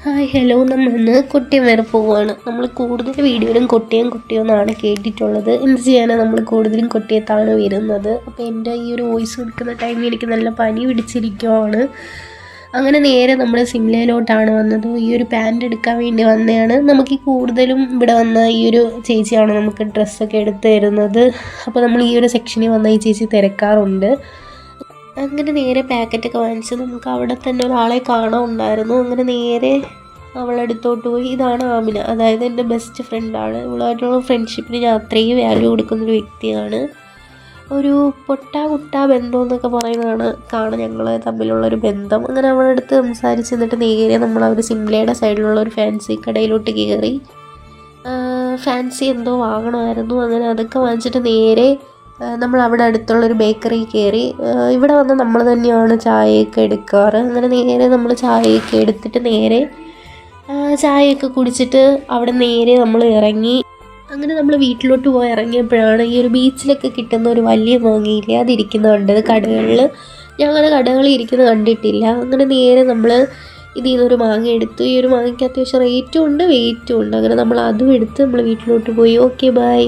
Hi hello, നമ്മളിന്ന് കൊട്ടിയം വരെ പോവുകയാണ്. നമ്മൾ കൂടുതൽ വീഡിയോയിലും കൊട്ടിയം എന്നാണ് കേട്ടിട്ടുള്ളത്. എന്ത് ചെയ്യാനാണ്, നമ്മൾ കൂടുതലും കൊട്ടിയത്താണ് വരുന്നത്. അപ്പോൾ എൻ്റെ ഈ ഒരു വോയിസ് കൊടുക്കുന്ന ടൈമിൽ എനിക്ക് നല്ല പനി പിടിച്ചിരിക്കുവാണ്. അങ്ങനെ നേരെ നമ്മൾ സിംലയിലോട്ടാണ് വന്നത്. ഈ ഒരു പാൻറ് എടുക്കാൻ വേണ്ടി വന്നതാണ്. നമുക്ക് ഈ കൂടുതലും ഇവിടെ വന്ന ഈ ഒരു ചേച്ചിയാണ് നമുക്ക് ഡ്രസ്സൊക്കെ എടുത്ത് തരുന്നത്. അപ്പോൾ നമ്മൾ ഈ ഒരു സെക്ഷനിൽ വന്ന ഈ ചേച്ചി തിരക്കാറുണ്ട്. അങ്ങനെ നേരെ പാക്കറ്റൊക്കെ വാങ്ങിച്ച് നമുക്ക് അവിടെ തന്നെ ഒരാളെ കാണാനുണ്ടായിരുന്നു. അങ്ങനെ നേരെ അവളടുത്തോട്ട് പോയി. ഇതാണ് ആമിന, അതായത് എൻ്റെ ബെസ്റ്റ് ഫ്രണ്ടാണ്. ഇവളുമായിട്ടുള്ള ഫ്രണ്ട്ഷിപ്പിന് ഞാൻ അത്രയും വാല്യൂ കൊടുക്കുന്നൊരു വ്യക്തിയാണ്. ഒരു പൊട്ടാ കുട്ടാ ബന്ധം എന്നൊക്കെ കാണാൻ ഞങ്ങൾ തമ്മിലുള്ളൊരു ബന്ധം. അങ്ങനെ അവളടുത്ത് സംസാരിച്ച് എന്നിട്ട് നേരെ നമ്മൾ അവർ സിംലയുടെ സൈഡിലുള്ള ഒരു ഫാൻസി കടയിലോട്ട് കയറി. ഫാൻസി എന്തോ വാങ്ങണമായിരുന്നു. അങ്ങനെ അതൊക്കെ വാങ്ങിച്ചിട്ട് നേരെ നമ്മൾ അവിടെ അടുത്തുള്ളൊരു ബേക്കറി കയറി. ഇവിടെ വന്ന് നമ്മൾ തന്നെയാണ് ചായയൊക്കെ എടുക്കാറ്. അങ്ങനെ നേരെ നമ്മൾ ചായയൊക്കെ എടുത്തിട്ട് നേരെ ചായയൊക്കെ കുടിച്ചിട്ട് അവിടെ നേരെ നമ്മൾ ഇറങ്ങി. അങ്ങനെ നമ്മൾ വീട്ടിലോട്ട് പോയി ഇറങ്ങിയപ്പോഴാണ് ഈ ഒരു ബീച്ചിലൊക്കെ കിട്ടുന്ന ഒരു വലിയ മാങ്ങയില്ലേ, അതിരിക്കുന്നത് കണ്ടത് കടകളിൽ. ഞങ്ങൾ കടകളിൽ ഇരിക്കുന്നത് കണ്ടിട്ടില്ല. അങ്ങനെ നേരെ നമ്മൾ ഇതിൽ നിന്നൊരു മാങ്ങ എടുത്തു. ഈ ഒരു മാങ്ങയ്ക്ക് അത്യാവശ്യം റേറ്റും ഉണ്ട് വെയിറ്റും ഉണ്ട്. അങ്ങനെ നമ്മൾ അതും എടുത്ത് നമ്മൾ വീട്ടിലോട്ട് പോയി. Okay, by.